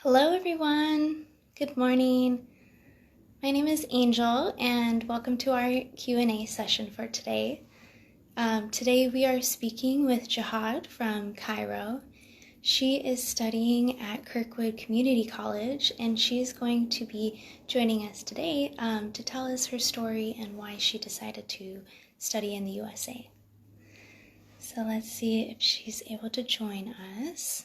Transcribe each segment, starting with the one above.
Hello, everyone. Good morning. My name is Angel, and welcome to our Q&A session for today. Today we are speaking with Gehad from Cairo. She is studying at Kirkwood Community College, and she is going to be joining us today to tell us her story and why she decided to study in the USA. So let's see if she's able to join us.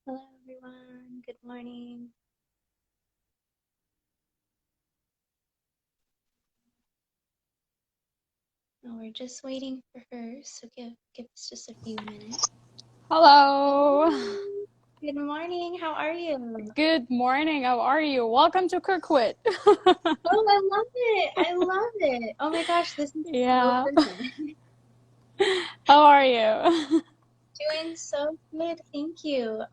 Hello, everyone. Good morning. Oh, we're just waiting for her, so give us just a few minutes. Hello. Good morning. How are you? Good morning. How are you? Welcome to Kirkwood. Oh, I love it. I love it. Oh my gosh, this is so Yeah. perfect. How are you? Doing so good. Thank you.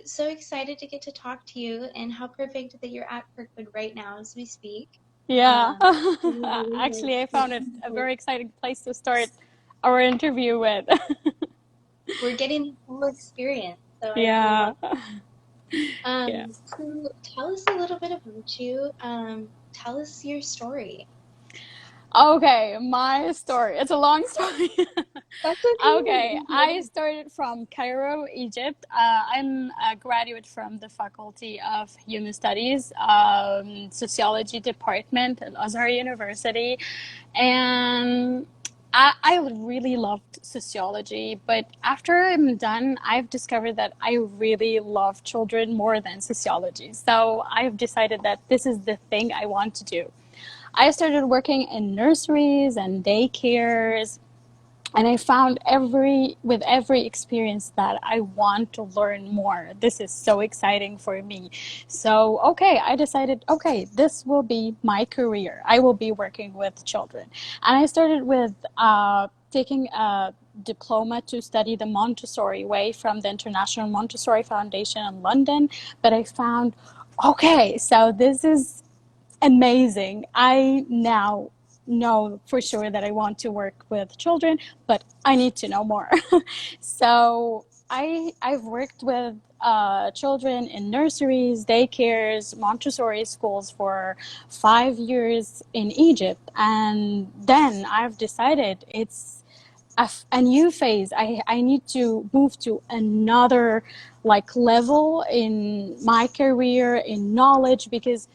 So excited to get to talk to you and how perfect that you're at Kirkwood right now as we speak. Yeah. Really, really Actually, I found it a like, very exciting place to start our interview with. we're getting the full experience, so I love Yeah. it. Yeah. So tell us a little bit about you. Tell us your story. Okay, my story. It's a long story. That's Okay, I okay. started from Cairo, Egypt. I'm a graduate from the Faculty of Human Studies, Sociology Department at Azhar University. And I really loved sociology, but after I'm done, I've discovered that I really love children more than sociology. So I've decided that this is the thing I want to do. I started working in nurseries and daycares, and I found with every experience that I want to learn more. This is so exciting for me. So okay, I decided, okay, this will be my career. I will be working with children. And I started with taking a diploma to study the Montessori way from the International Montessori Foundation in London. But I found, okay, so this is amazing. I now know for sure that I want to work with children, but I need to know more. So I've worked with children in nurseries, daycares, Montessori schools for 5 years in Egypt, and then I've decided it's a new phase. I need to move to another like level in my career in knowledge, because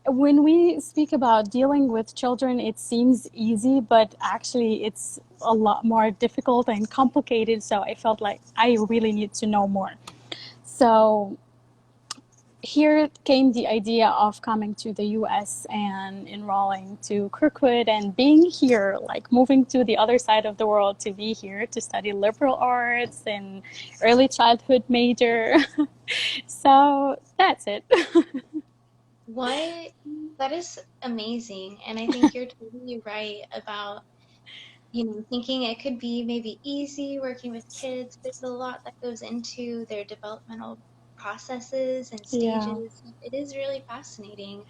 when we speak about dealing with children, it seems easy, but actually it's a lot more difficult and complicated. So I felt like I really need to know more. So here came the idea of coming to the US and enrolling to Kirkwood and being here, like moving to the other side of the world to be here to study liberal arts and early childhood major. So that's it. What that is amazing. And I think you're totally right about, thinking it could be maybe easy working with kids. There's a lot that goes into their developmental processes and Yeah. stages. It is really fascinating.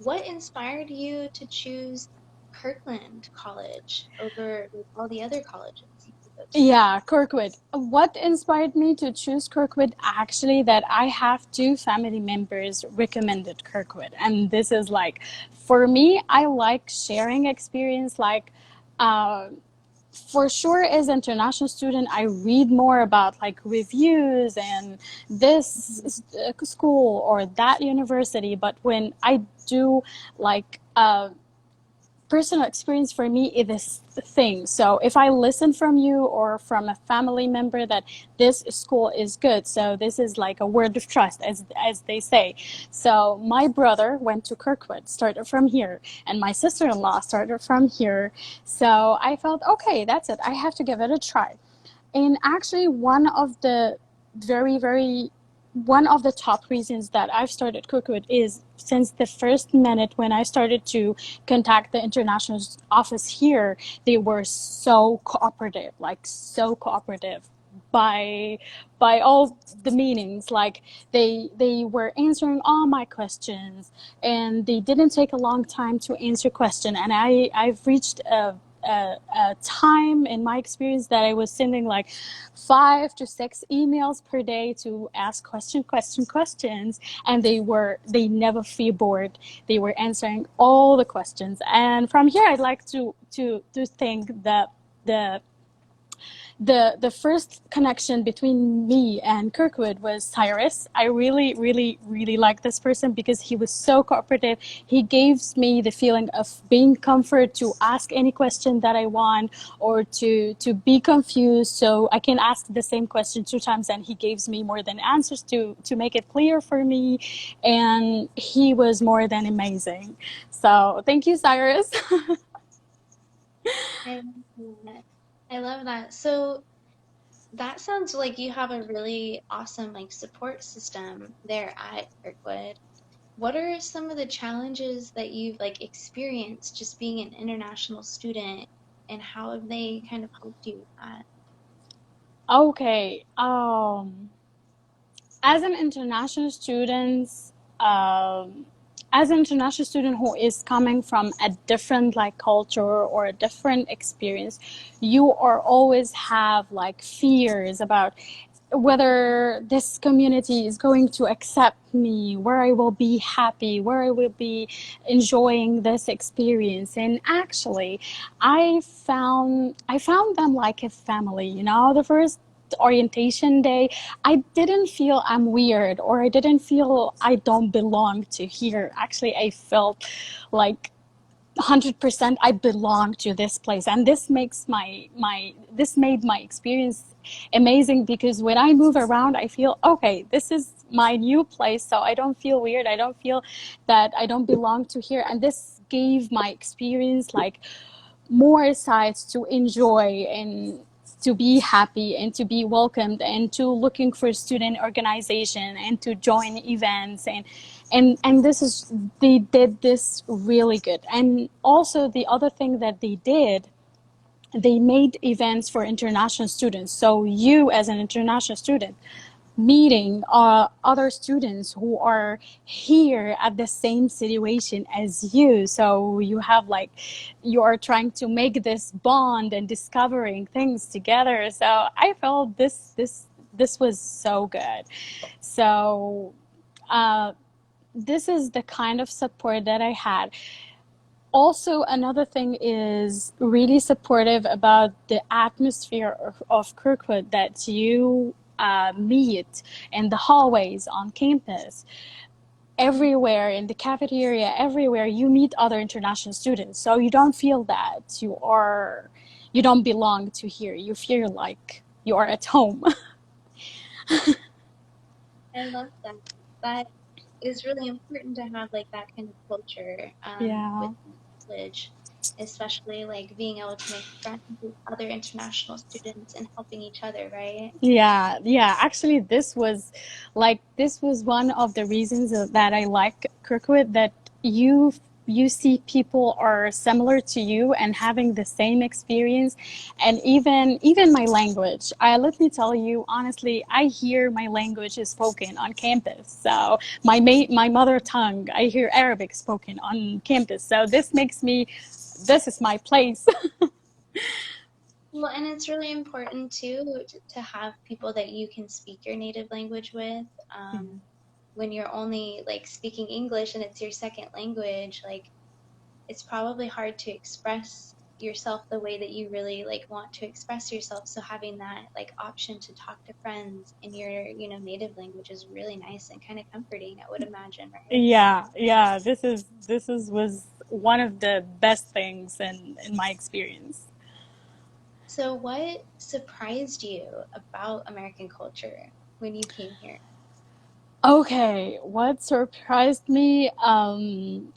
What inspired you to choose Kirkland College over like, all the other colleges you could go to? Yeah, Kirkwood. What inspired me to choose Kirkwood actually that I have two family members recommended Kirkwood. And this is like for me, I like sharing experience like uh for sure as an international student I read more about like reviews and Mhm. school or that university, but when I do like personal experience for me is this thing. So if I listen from you or from a family member that this school is good, so this is like a word of trust, as they say. So my brother went to Kirkwood, started from here, and my sister-in-law started from here. So I felt okay, that's it. I have to give it a try. And actually, very, very one of the top reasons that I've started Kirkwood is since the first minute when I started to contact the international office here, they were so cooperative, like so cooperative by all the meanings. Like they were answering all my questions, and they didn't take a long time to answer question. And I've reached a time in my experience that I was sending like 5 to 6 emails per day to ask questions, and they never feel bored. They were answering all the questions. And from here, I'd like to think that the the first connection between me and Kirkwood was Cyrus. I really, really, really like this person because he was so cooperative. He gives me the feeling of being comfort to ask any question that I want, or to be confused, so I can ask the same question 2 times and he gives me more than answers to make it clear for me. And he was more than amazing. So thank you, Cyrus. I love that. I love that. So that sounds like you have a really awesome like support system there at Kirkwood. What are some of the challenges that you've like experienced just being an international student, and how have they kind of helped you with that? Okay. As an international student, um, as an international student who is coming from a different like culture or a different experience, you are always have like fears about whether this community is going to accept me, where I will be happy, where I will be enjoying this experience. And actually, I found them like a family. The first orientation day, I didn't feel I'm weird, or I didn't feel I don't belong to here. Actually, I felt like 100% I belong to this place. And this makes this made my experience amazing, because when I move around, I feel okay, this is my new place, so I don't feel weird, I don't feel that I don't belong to here. And this gave my experience like more sides to enjoy, and to be happy, and to be welcomed, and to looking for student organization, and to join events. And this is, they did this really good. And also the other thing that they did, they made events for international students. So you, as an international student, meeting other students who are here at the same situation as you. So you have like, you are trying to make this bond and discovering things together. So I felt this was so good. So this is the kind of support that I had. Also, another thing is really supportive about the atmosphere of Kirkwood that you meet in the hallways on campus. Everywhere in the cafeteria, everywhere you meet other international students. So you don't feel that you don't belong to here. You feel like you are at home. I love that. That is really important to have like that kind of culture Yeah. with college, especially like being able to make friends with other international students and helping each other, right? Yeah, yeah. Actually, this was one of the reasons that I like Kirkwood, that you you see people are similar to you and having the same experience. And even my language. I Let me tell you honestly, I hear my language is spoken on campus. So my mother tongue, I hear Arabic spoken on campus. So this is my place. Well, and it's really important too to have people that you can speak your native language with. When you're only like speaking English and it's your second language, like it's probably hard to express yourself the way that you really like want to express yourself. So having that like option to talk to friends in your, native language is really nice and kind of comforting, I would imagine, right? Yeah, yeah. This is was one of the best things in my experience. So what surprised you about American culture when you came here? Okay, what surprised me?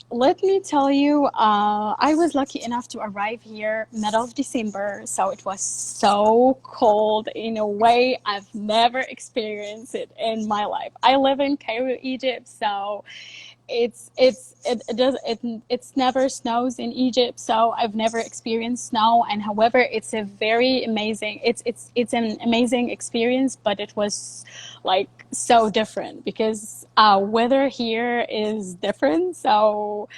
Let me tell you, I was lucky enough to arrive here middle of December, so it was so cold in a way I've never experienced it in my life. I live in Cairo, Egypt, so it's never snows in Egypt, so I've never experienced snow. And however, it's a very amazing, it's an amazing experience, but it was like so different because weather here is different. So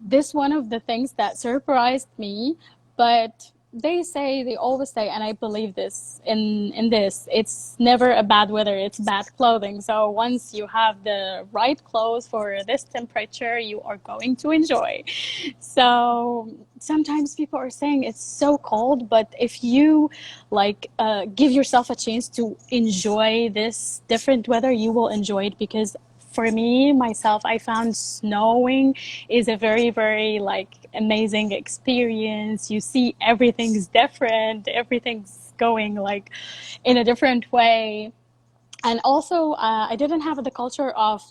this one of the things that surprised me, but they always say, and I believe this in this, it's never a bad weather, it's bad clothing. So once you have the right clothes for this temperature, you are going to enjoy. So sometimes people are saying it's so cold, but if you give yourself a chance to enjoy this different weather, you will enjoy it. Because for me myself, I found snowing is a very, very amazing experience. You see everything's different, everything's going like in a different way. And also, I didn't have the culture of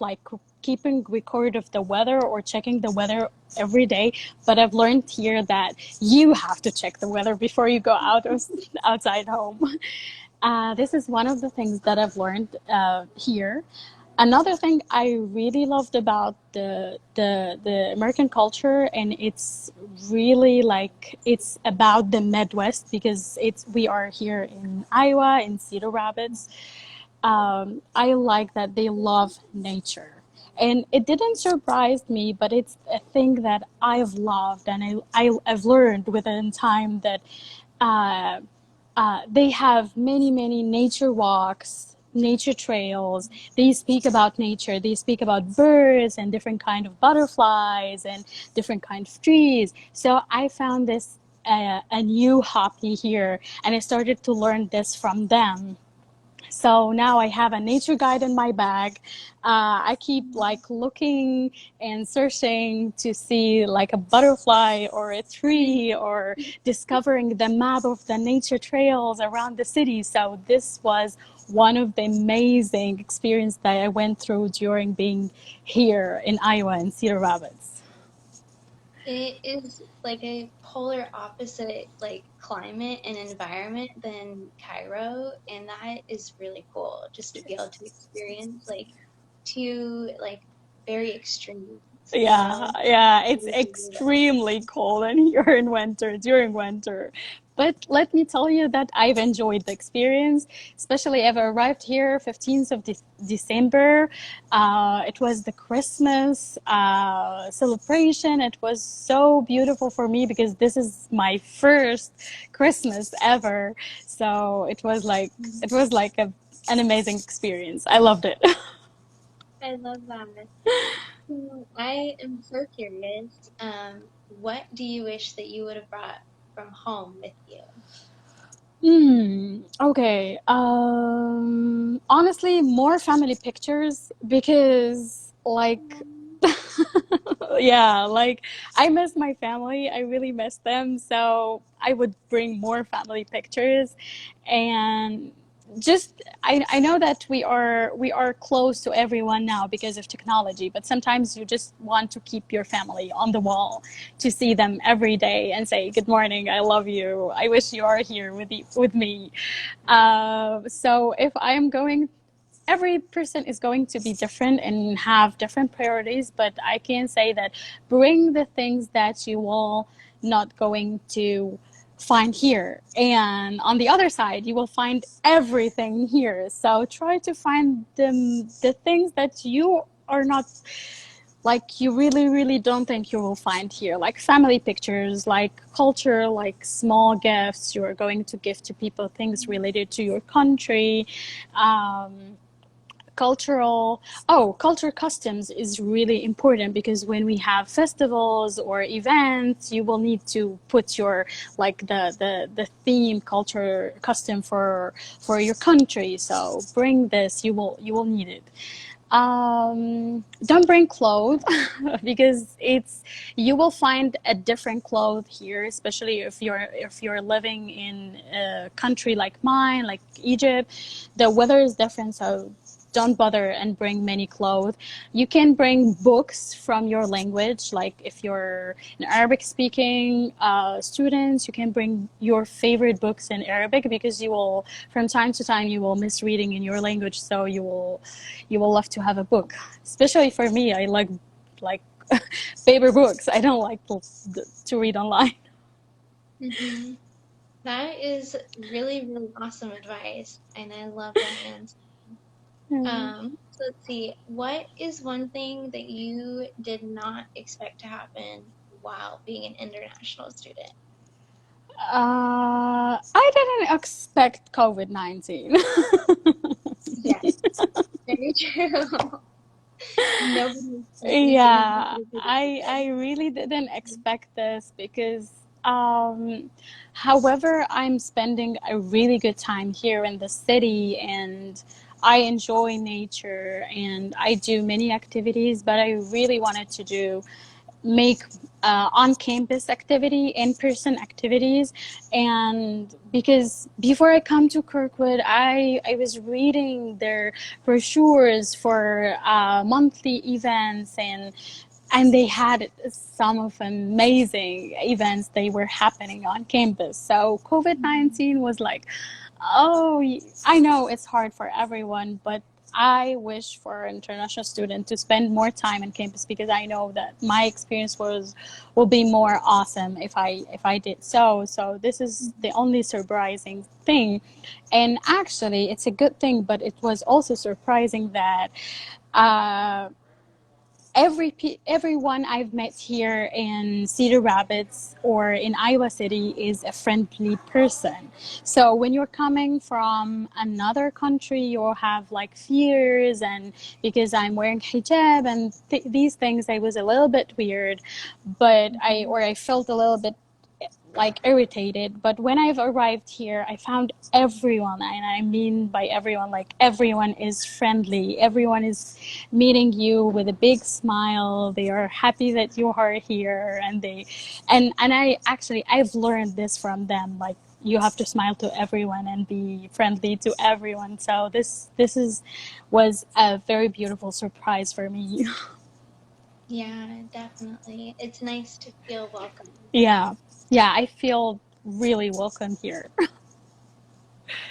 keeping record of the weather or checking the weather every day. But I've learned here that you have to check the weather before you go out or outside home. This is one of the things that I've learned here. Another thing I really loved about the American culture, and it's really it's about the Midwest, because we are here in Iowa in Cedar Rapids. I like that they love nature. And it didn't surprise me, but it's a thing that I've loved, and I've learned within time that uh, they have many, many nature walks, nature trails. They speak about nature. They speak about birds and different kind of butterflies and different kind of trees. So I found this a new hobby here, and I started to learn this from them. So now I have a nature guide in my bag. I keep looking and searching to see like a butterfly or a tree, or discovering the map of the nature trails around the city. So this was one of the amazing experiences that I went through during being here in Iowa and Cedar Rapids. It is like a polar opposite climate and environment than Cairo, and that is really cool just to be able to experience two very extremes, you Yeah, know? yeah, it's Really, really extremely cold and here in winter, during winter. But let me tell you that I've enjoyed the experience, especially I've arrived here 15th of December. It was the Christmas celebration. It was so beautiful for me because this is my first Christmas ever. So it was like an amazing experience. I loved it. I love that. So I am so curious. What do you wish that you would have brought from home with you? Okay. Honestly, more family pictures because, yeah, I miss my family. I really miss them. So I would bring more family pictures, and just I know that we are close to everyone now because of technology, but sometimes you just want to keep your family on the wall to see them every day and say good morning, I love you, I wish you are here with me. So if I am going, every person is going to be different and have different priorities, but I can say that bring the things that you will not going to find here, and on the other side you will find everything here. So try to find the things that you are not, you really, really don't think you will find here, like family pictures, like culture, like small gifts you are going to give to people, things related to your country. um, Cultural, culture customs is really important, because when we have festivals or events, you will need to put your the theme culture custom for your country. So bring this, you will need it. Don't bring clothes because it's you will find a different clothes here, especially if you're living in a country like mine, like Egypt. The weather is different, so don't bother and bring many clothes. You can bring books from your language, like if you're an Arabic speaking students, you can bring your favorite books in Arabic, because you will, from time to time, you will miss reading in your language, so you will love to have a book. Especially for me, I like like paper books. I don't like to read online. Mm-hmm. That is really, really awesome advice, and I love that answer. So let's see, what is one thing that you did not expect to happen while being an international student? I didn't expect COVID-19. Yes, very true. Nobody expected it. Nobody Yeah, could have I predicted. really didn't expect this because, um, however, I'm spending a really good time here in the city and I enjoy nature and I do many activities, but I really wanted to do make on-campus activity, in-person activities, and because before I come to Kirkwood, I was reading their brochures for monthly events and they had some of amazing events they were happening on campus. So COVID-19 was like, oh, I know it's hard for everyone, but I wish for an international student to spend more time on campus because I know that my experience will be more awesome if I did so. So this is the only surprising thing, and actually it's a good thing, but it was also surprising that uh, everyone I've met here in Cedar Rapids or in Iowa City is a friendly person. So when you're coming from another country, you'll have like fears, and because I'm wearing hijab and these things, I was a little bit weird, but Mhm. I felt a little bit like irritated. But when I've arrived here, I found everyone, and I mean by everyone, like everyone is friendly. Everyone is meeting you with a big smile. They are happy that you are here, and I actually I've learned this from them. Like you have to smile to everyone and be friendly to everyone. So this is was a very beautiful surprise for me. Yeah, definitely. It's nice to feel welcome. Yeah, yeah, I feel really welcome here.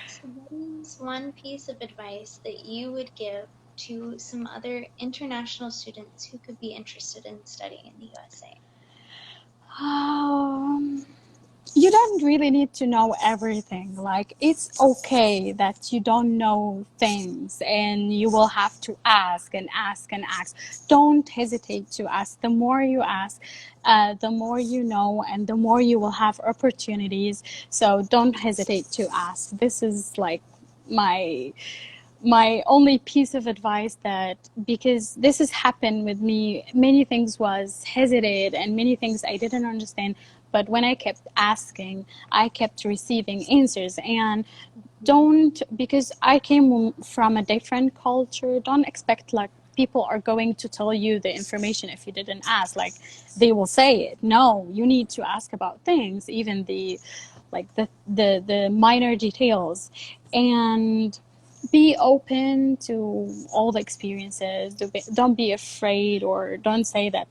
So, what is one piece of advice that you would give to some other international students who could be interested in studying in the USA? Um, you don't really need to know everything. Like, it's okay that you don't know things and you will have to ask and ask and ask. Don't hesitate to ask. The more you ask, the more you know, and the more you will have opportunities. So don't hesitate to ask. This is like my only piece of advice, that because this has happened with me, many things was hesitate and many things I didn't understand, but when I kept asking, I kept receiving answers. And don't, because I came from a different culture, don't expect like people are going to tell you the information if you didn't ask. Like they will say it. No, you need to ask about things, even the like the minor details, and be open to all the experiences. Don't be afraid, or don't say that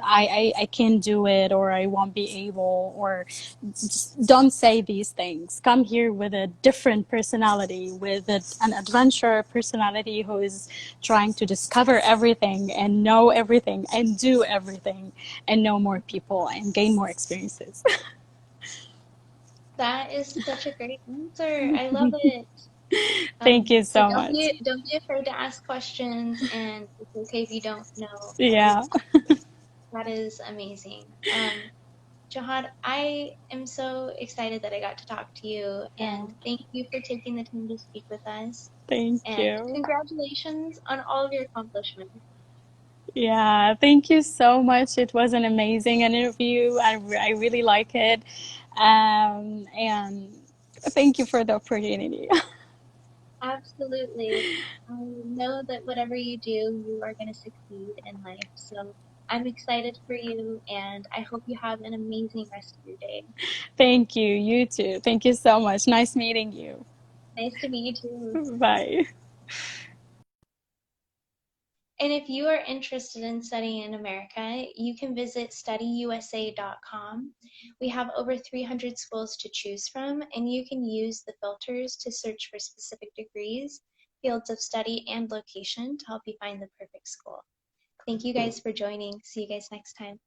I can't do it, or I won't be able, or just don't say these things. Come here with a different personality, with an adventurer personality who is trying to discover everything and know everything and do everything and know more people and gain more experiences. That is such a great answer. I love it. Thank you So so much. don't be afraid to ask questions, and it's okay if you don't know Yeah. everything. That is amazing. Jahad, I am so excited that I got to talk to you, Yeah. and thank you for taking the time to speak with us. Thank And you. congratulations on all of your accomplishments. Yeah, thank you so much. It was an amazing interview. I really like it. And thank you for the opportunity. Absolutely. I know that whatever you do, you are going to succeed in life. So I'm excited for you, and I hope you have an amazing rest of your day. Thank you. You too. Thank you so much. Nice meeting you. Nice to meet you too. Bye. And if you are interested in studying in America, you can visit studyusa.com. We have over 300 schools to choose from, and you can use the filters to search for specific degrees, fields of study, and location to help you find the perfect school. Thank you guys for joining. See you guys next time.